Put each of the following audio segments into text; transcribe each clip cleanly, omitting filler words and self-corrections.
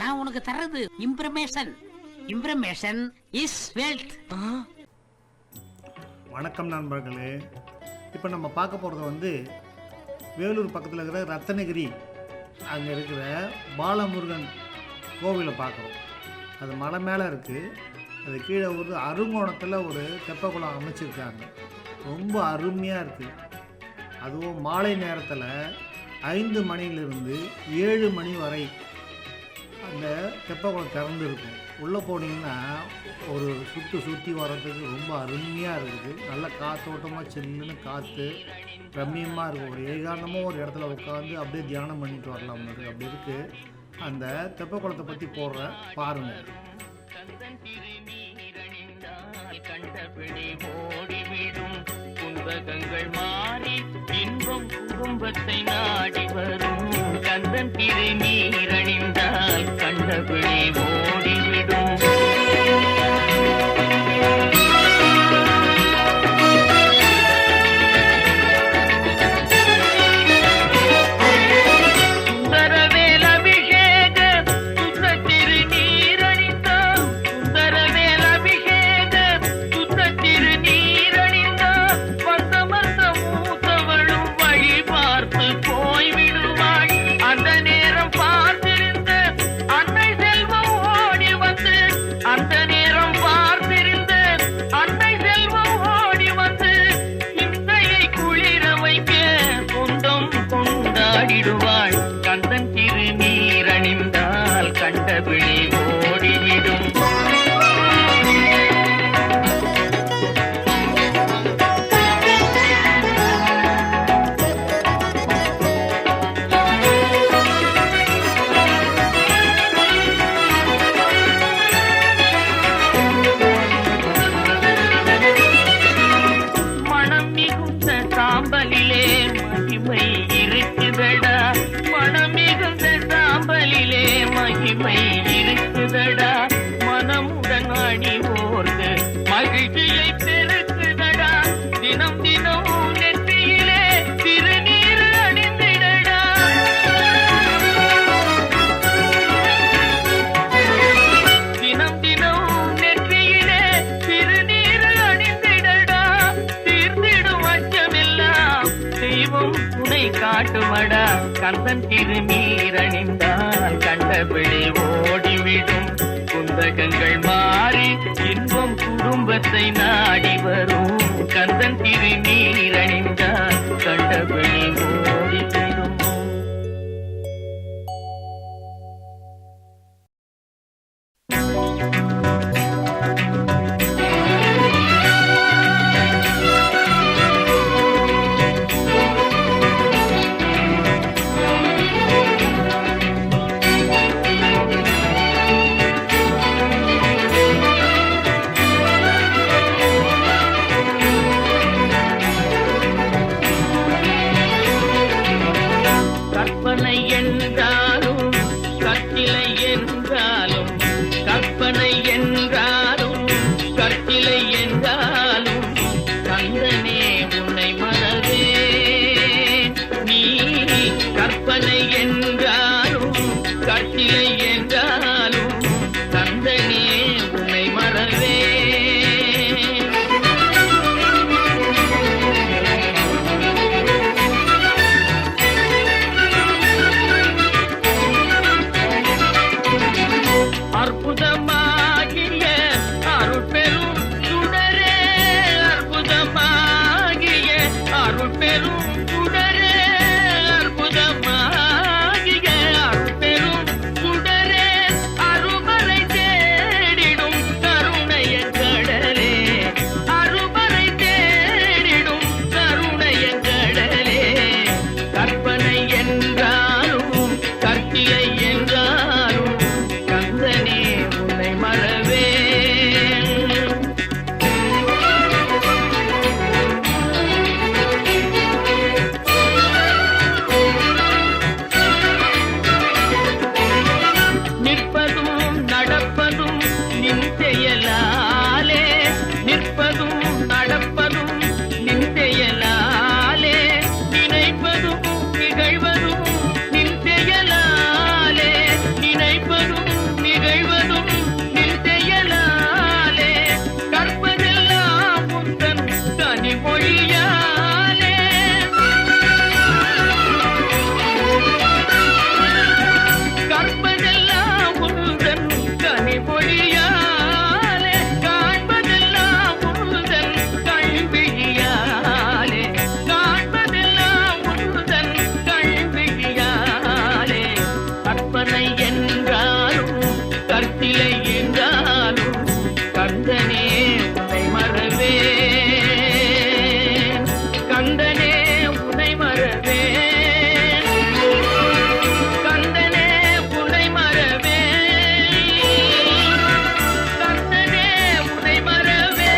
நான் உனக்கு தர்றது இம்ப்ரமேஷன். இம்ப்ரமேஷன் இஸ் வெல்த். வணக்கம் நண்பர்களே. இப்போ நம்ம பார்க்க போகிறது வேலூர் பக்கத்தில் இருக்கிற ரத்தனகிரி, அங்கே இருக்கிற பாலமுருகன் கோவிலை பார்க்குறோம். அது மலை மேலே இருக்குது. அது கீழே ஒரு அருங்கோணத்தில் ஒரு தெப்பக்குளம் அமைச்சிருக்காங்க. ரொம்ப அருமையாக இருக்குது. அதுவும் மாலை நேரத்தில் 5 மணிலிருந்து 7 மணி வரை அந்த தெப்பக்குளம் திறந்து இருக்கும். உள்ளே போனீங்கன்னா ஒரு சுற்றி வர்றதுக்கு ரொம்ப அருமையாக இருக்குது. நல்ல காற்றோட்டமாக சில்லுன்னு காற்று ரம்மியமாக இருக்கும். ஒரு ஏகாந்தமாக ஒரு இடத்துல உட்காந்து அப்படியே தியானம் பண்ணிட்டு வரலாம். அப்படி இருக்குது. அந்த தெப்பக்குளத்தை பற்றி போடுற பாருங்கள். கண்டபிடி ஓடிவிடும் குந்தகங்கள் மாறி இன்பம் குடும்பத்தை நாடி வரும். கந்தன் திரை நீரணிந்தால் கண்டபிடி ஓடிவிடும். கந்தன் திரு நீரணிந்தால் கண்டபிடி ஓடிவிடும். மனம் மிகுந்த சாம்பலிலே மகிமை இருக்குதடா. மனம் மிகுந்த சாம்பலிலே மகிமை இருக்குதடா. மனமுடன் அணிவோர்க்கு மகிழ்ச்சியை பெருக்குதடா. தினம் தினம் நெற்றியிலே திருநீர் அணிந்திடடா. தினம் தினம் நெற்றியிலே திருநீர் அணிந்திடடா. தீர்ந்திடும் அச்சமெல்லாம் தெய்வம் துணை காட்டுமடா. கந்தன் திருநீரணிந்தால் கண்டபிடி ஓடிவிடும். குந்தகங்கள் மாறி இன்பம் குடும்பத்தை நாடி வரும். கந்தன் திருநீரணிந்தால் கண்டபிடி ஓடிவிடும். கற்சிலை என்றாலும் கந்தனே உன்னை மறவேன், கந்தனே உன்னை மறவேன், கந்தனே உன்னை மறவேன், கந்தனே உன்னை மறவேன்.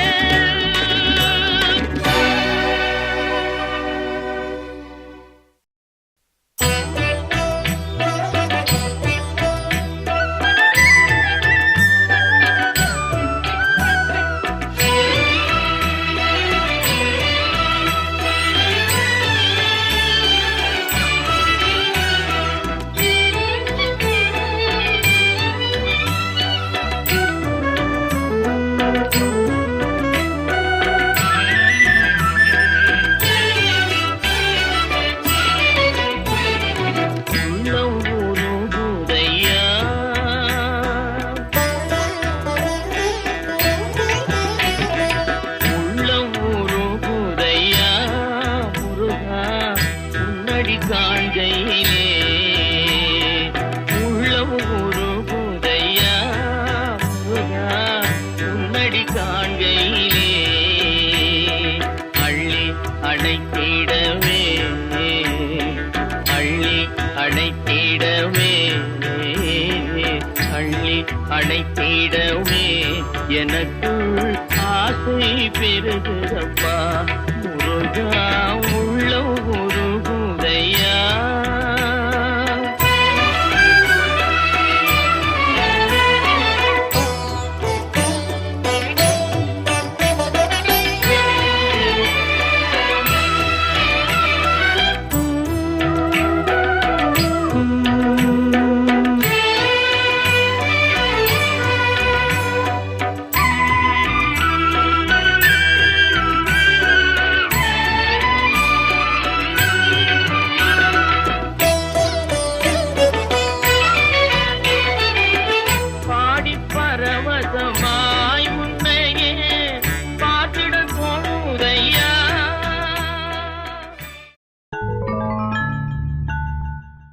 உள்ளம் உருகுதையா, உள்ளம் உருகுதையா முருகா உன்னடி காண்கையிலே, உள்ளம் உருகுதையா முருகா உன்னடி காண்கையிலே, அள்ளி அணைத்திடவே, அள்ளி அணைத்திடவே, அள்ளி அணைத்திடவே எனக்குள் ஆசை பெருகுதப்பா முருகா